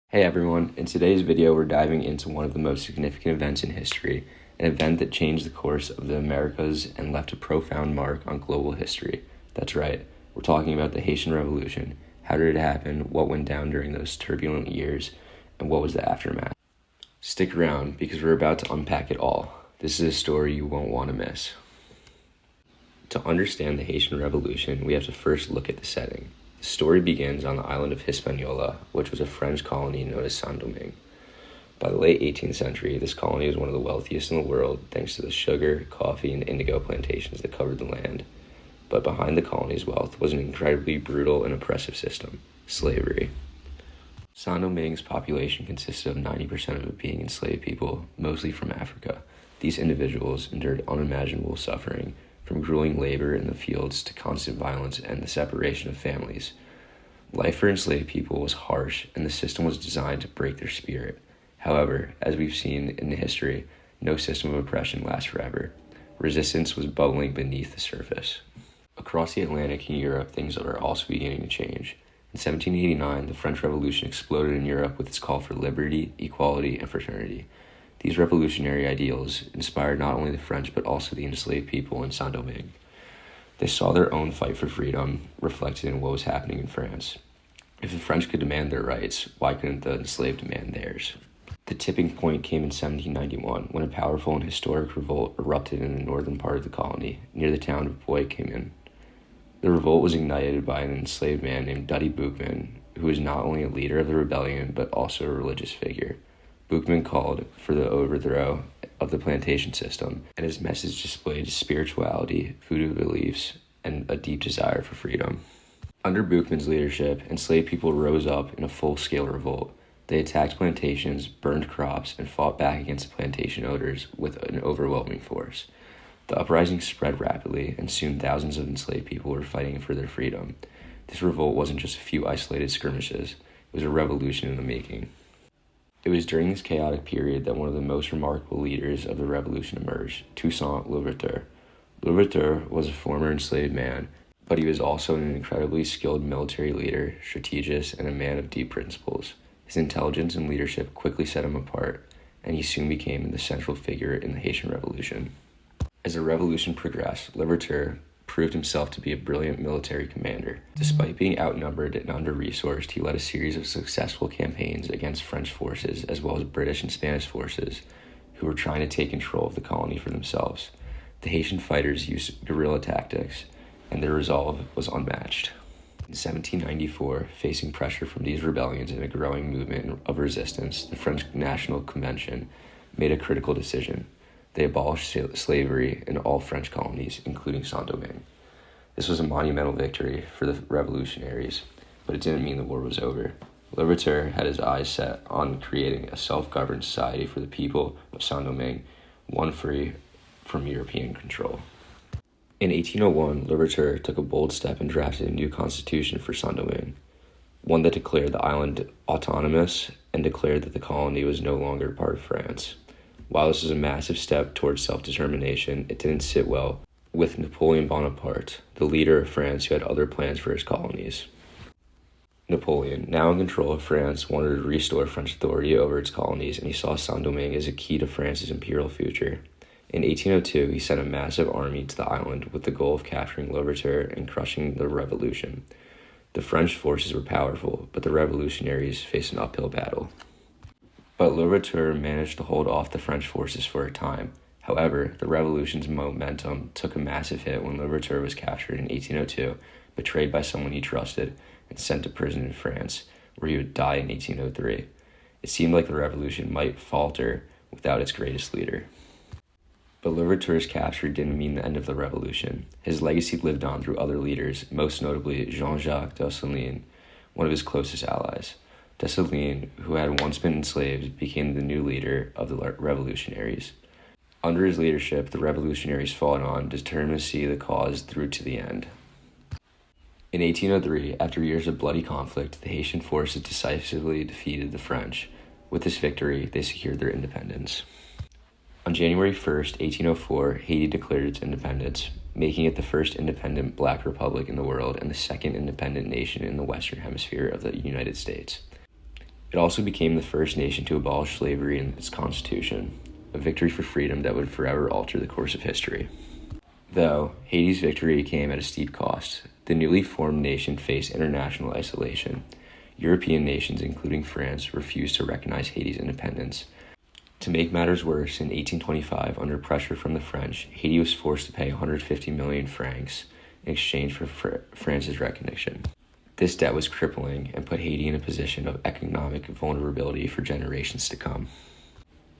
Hey everyone, in today's video we're diving into one of the most significant events in history, an event that changed the course of the Americas and left a profound mark on global history. That's right, we're talking about the Haitian Revolution. How did it happen, what went down during those turbulent years, and what was the aftermath? Stick around because we're about to unpack it all. This is a story you won't want to miss. To understand the Haitian Revolution, we have to first look at the setting. The story begins on the island of Hispaniola, which was a French colony known as Saint-Domingue. By the late 18th century, this colony was one of the wealthiest in the world thanks to the sugar, coffee, and indigo plantations that covered the land. But behind the colony's wealth was an incredibly brutal and oppressive system: slavery. Saint-Domingue's population consisted of 90% of it being enslaved people, mostly from Africa. These individuals endured unimaginable suffering, from grueling labor in the fields to constant violence and the separation of families. Life for enslaved people was harsh, and the system was designed to break their spirit. However, as we've seen in history, no system of oppression lasts forever. Resistance was bubbling beneath the surface. Across the Atlantic in Europe, things are also beginning to change. In 1789, the French Revolution exploded in Europe with its call for liberty, equality, and fraternity. These revolutionary ideals inspired not only the French but also the enslaved people in Saint-Domingue. They saw their own fight for freedom reflected in what was happening in France. If the French could demand their rights, why couldn't the enslaved demand theirs? The tipping point came in 1791 when a powerful and historic revolt erupted in the northern part of the colony, near the town of Bois-Cayman. The revolt was ignited by an enslaved man named Dutty Boukman, who was not only a leader of the rebellion but also a religious figure. Boukman called for the overthrow of the plantation system, and his message displayed spirituality, voodoo beliefs, and a deep desire for freedom. Under Boukman's leadership, enslaved people rose up in a full-scale revolt. They attacked plantations, burned crops, and fought back against the plantation owners with an overwhelming force. The uprising spread rapidly, and soon thousands of enslaved people were fighting for their freedom. This revolt wasn't just a few isolated skirmishes, it was a revolution in the making. It was during this chaotic period that one of the most remarkable leaders of the revolution emerged, Toussaint Louverture. Louverture was a former enslaved man, but he was also an incredibly skilled military leader, strategist, and a man of deep principles. His intelligence and leadership quickly set him apart, and he soon became the central figure in the Haitian Revolution. As the revolution progressed, Louverture proved himself to be a brilliant military commander. Despite being outnumbered and under-resourced, he led a series of successful campaigns against French forces as well as British and Spanish forces who were trying to take control of the colony for themselves. The Haitian fighters used guerrilla tactics, and their resolve was unmatched. In 1794, facing pressure from these rebellions and a growing movement of resistance, the French National Convention made a critical decision. They abolished slavery in all French colonies, including Saint-Domingue. This was a monumental victory for the revolutionaries, but it didn't mean the war was over. Louverture had his eyes set on creating a self-governed society for the people of Saint-Domingue, one free from European control. In 1801, Louverture took a bold step and drafted a new constitution for Saint-Domingue, one that declared the island autonomous and declared that the colony was no longer part of France. While this was a massive step towards self-determination, it didn't sit well with Napoleon Bonaparte, the leader of France who had other plans for his colonies. Napoleon, now in control of France, wanted to restore French authority over its colonies, and he saw Saint-Domingue as a key to France's imperial future. In 1802, he sent a massive army to the island with the goal of capturing Louverture and crushing the revolution. The French forces were powerful, but the revolutionaries faced an uphill battle. But Louverture managed to hold off the French forces for a time. However, the revolution's momentum took a massive hit when Louverture was captured in 1802, betrayed by someone he trusted, and sent to prison in France, where he would die in 1803. It seemed like the revolution might falter without its greatest leader. But Louverture's capture didn't mean the end of the revolution. His legacy lived on through other leaders, most notably Jean-Jacques Dessalines, one of his closest allies. Dessalines, who had once been enslaved, became the new leader of the revolutionaries. Under his leadership, the revolutionaries fought on, determined to see the cause through to the end. In 1803, after years of bloody conflict, the Haitian forces decisively defeated the French. With this victory, they secured their independence. On January 1st, 1804, Haiti declared its independence, making it the first independent black republic in the world and the second independent nation in the Western Hemisphere of the United States. It also became the first nation to abolish slavery in its constitution, a victory for freedom that would forever alter the course of history. Though Haiti's victory came at a steep cost, the newly formed nation faced international isolation. European nations, including France, refused to recognize Haiti's independence. To make matters worse, in 1825, under pressure from the French, Haiti was forced to pay 150 million francs in exchange for France's recognition. This debt was crippling and put Haiti in a position of economic vulnerability for generations to come.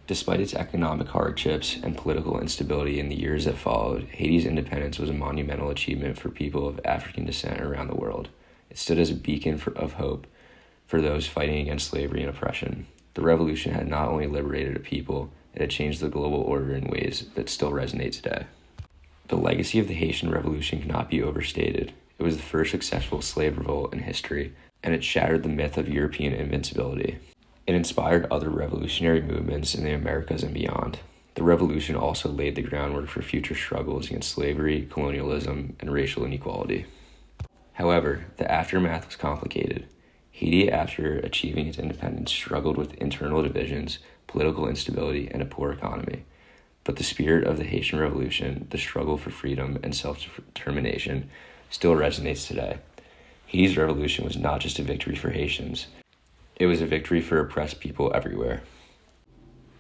Despite its economic hardships and political instability in the years that followed, Haiti's independence was a monumental achievement for people of African descent around the world. It stood as a beacon of hope for those fighting against slavery and oppression. The revolution had not only liberated a people, it had changed the global order in ways that still resonate today. The legacy of the Haitian Revolution cannot be overstated. It was the first successful slave revolt in history, and it shattered the myth of European invincibility. It inspired other revolutionary movements in the Americas and beyond. The revolution also laid the groundwork for future struggles against slavery, colonialism, and racial inequality. However, the aftermath was complicated. Haiti, after achieving its independence, struggled with internal divisions, political instability, and a poor economy. But the spirit of the Haitian Revolution, the struggle for freedom and self-determination, still resonates today. Haiti's revolution was not just a victory for Haitians. It was a victory for oppressed people everywhere.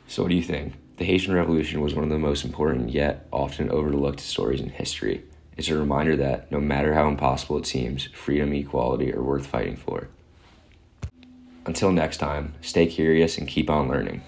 So what do you think? The Haitian Revolution was one of the most important yet often overlooked stories in history. It's a reminder that, no matter how impossible it seems, freedom and equality are worth fighting for. Until next time, stay curious and keep on learning.